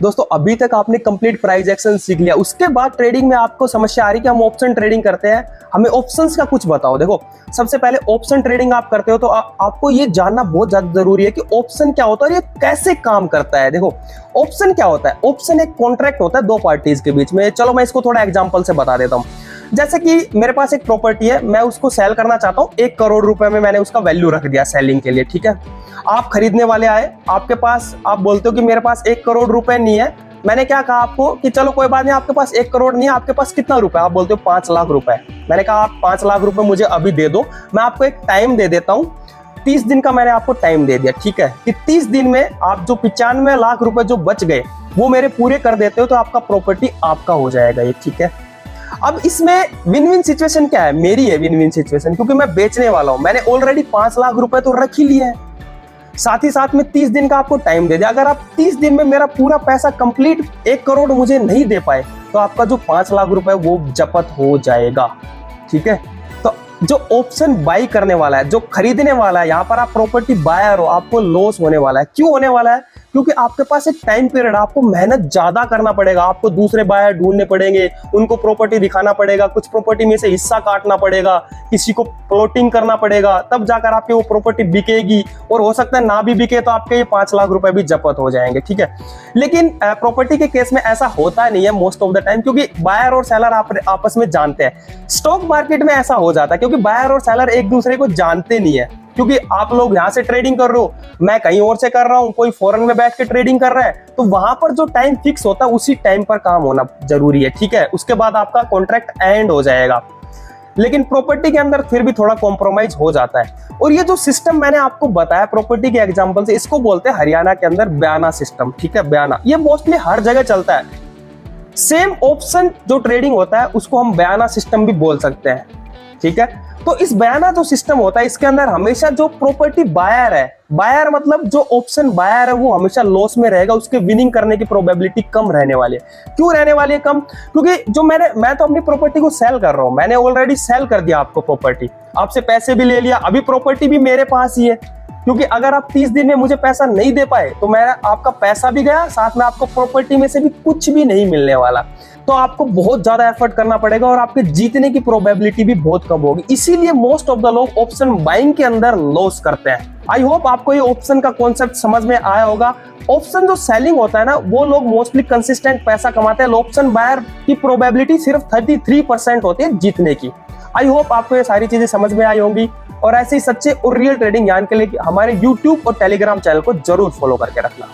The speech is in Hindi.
दोस्तों अभी तक आपने कंप्लीट प्राइस एक्शन सीख लिया, उसके बाद ट्रेडिंग में आपको समस्या आ रही कि हम ऑप्शन ट्रेडिंग करते हैं, हमें ऑप्शंस का कुछ बताओ। देखो सबसे पहले ऑप्शन ट्रेडिंग आप करते हो तो आपको ये जानना बहुत ज्यादा जरूरी है कि ऑप्शन क्या होता है और ये कैसे काम करता है। देखो ऑप्शन क्या होता है, ऑप्शन एक कॉन्ट्रैक्ट होता है दो पार्टीज के बीच में। चलो मैं इसको थोड़ा एग्जाम्पल से बता देता हूँ। जैसे कि मेरे पास एक प्रॉपर्टी है, मैं उसको सेल करना चाहता हूँ, 1 करोड़ रुपए में मैंने उसका वैल्यू रख दिया सेलिंग के लिए, ठीक है। आप खरीदने वाले आए, आपके पास, आप बोलते हो कि मेरे पास 1 करोड़ रुपए नहीं है। मैंने क्या कहा आपको कि चलो कोई बात नहीं, आपके पास 1 करोड़ नहीं है, आपके पास कितना रुपए, आप बोलते हो 5 लाख रुपए। मैंने कहा आप 5 लाख रुपए मुझे अभी दे दो, मैं आपको एक टाइम दे देता हूँ, 30 दिन का मैंने आपको टाइम दे दिया, ठीक है। कि 30 दिन में आप जो 95 लाख रुपए जो बच गए वो मेरे पूरे कर देते हो तो आपका प्रॉपर्टी आपका हो जाएगा ये, ठीक है। अब इसमें विन विन सिचुएशन क्या है, मेरी है विन विन सिचुएशन, क्योंकि मैं बेचने वाला हूं, मैंने ऑलरेडी 5 लाख रुपए तो रख ही लिए हैं, साथ ही साथ में 30 दिन का आपको टाइम दे दिया। अगर आप 30 दिन में मेरा पूरा पैसा कंप्लीट 1 करोड़ मुझे नहीं दे पाए तो आपका जो 5 लाख रुपए वो जब्त हो जाएगा, ठीक है। तो जो ऑप्शन बाई करने वाला है, जो खरीदने वाला है, यहाँ पर आप प्रॉपर्टी बायर हो, आपको लॉस होने वाला है। क्यों होने वाला है? क्योंकि आपके पास एक टाइम पीरियड, आपको मेहनत ज्यादा करना पड़ेगा, आपको दूसरे बायर ढूंढने पड़ेंगे, उनको प्रॉपर्टी दिखाना पड़ेगा, कुछ प्रॉपर्टी में से हिस्सा काटना पड़ेगा, किसी को प्लॉटिंग करना पड़ेगा, तब जाकर आपकी वो प्रॉपर्टी बिकेगी। और हो सकता है ना भी बिके तो आपके ये 5 लाख रुपए भी जब्त हो जाएंगे, ठीक है। लेकिन प्रॉपर्टी के केस में ऐसा होता नहीं है मोस्ट ऑफ द टाइम, क्योंकि बायर और सेलर आपस में जानते हैं। स्टॉक मार्केट में ऐसा हो जाता है क्योंकि बायर और सेलर एक दूसरे को जानते नहीं है, क्योंकि आप लोग यहाँ से ट्रेडिंग कर रहे हो, मैं कहीं और से कर रहा हूँ, कोई फॉरेन में बैठ के ट्रेडिंग कर रहा है, तो वहां पर जो टाइम फिक्स होता है उसी टाइम पर काम होना जरूरी है, ठीक है। उसके बाद आपका कॉन्ट्रैक्ट एंड हो जाएगा। लेकिन प्रॉपर्टी के अंदर फिर भी थोड़ा कॉम्प्रोमाइज हो जाता है। और ये जो सिस्टम मैंने आपको बताया प्रॉपर्टी के एग्जांपल से, इसको बोलते हैं हरियाणा के अंदर बयाना सिस्टम, ठीक है। बयाना ये मोस्टली हर जगह चलता है। सेम ऑप्शन जो ट्रेडिंग होता है उसको हम बयाना सिस्टम भी बोल सकते हैं, ठीक है। तो इस बयाना जो सिस्टम होता है इसके अंदर हमेशा जो प्रॉपर्टी बायर है, बायर मतलब जो ऑप्शन बायर है वो हमेशा लॉस में रहेगा, उसके विनिंग करने की प्रोबेबिलिटी कम रहने वाली है। क्यों रहने वाली है कम? क्योंकि जो मैं तो अपनी प्रॉपर्टी को सेल कर रहा हूं, मैंने ऑलरेडी सेल कर दिया आपको प्रॉपर्टी, आपसे पैसे भी ले लिया, अभी प्रॉपर्टी भी मेरे पास ही है। क्योंकि अगर आप 30 दिन में मुझे पैसा नहीं दे पाए तो मेरा आपका पैसा भी गया, साथ में आपको प्रॉपर्टी में से भी कुछ भी नहीं मिलने वाला। तो आपको बहुत ज्यादा एफर्ट करना पड़ेगा और आपके जीतने की प्रोबेबिलिटी भी बहुत कम होगी। इसीलिए मोस्ट ऑफ द लोग ऑप्शन बाइंग के अंदर लॉस करते हैं। आई होप आपको ये ऑप्शन का कॉन्सेप्ट समझ में आया होगा। ऑप्शन जो सेलिंग होता है ना, वो लोग मोस्टली कंसिस्टेंट पैसा कमाते हैं। ऑप्शन बायर की प्रोबेबिलिटी सिर्फ 33% होती है जीतने की। आई होप आपको ये सारी चीजें समझ में आई होंगी। और ऐसे ही सच्चे और रियल ट्रेडिंग ज्ञान के लिए हमारे YouTube और Telegram चैनल को जरूर फॉलो करके रखना।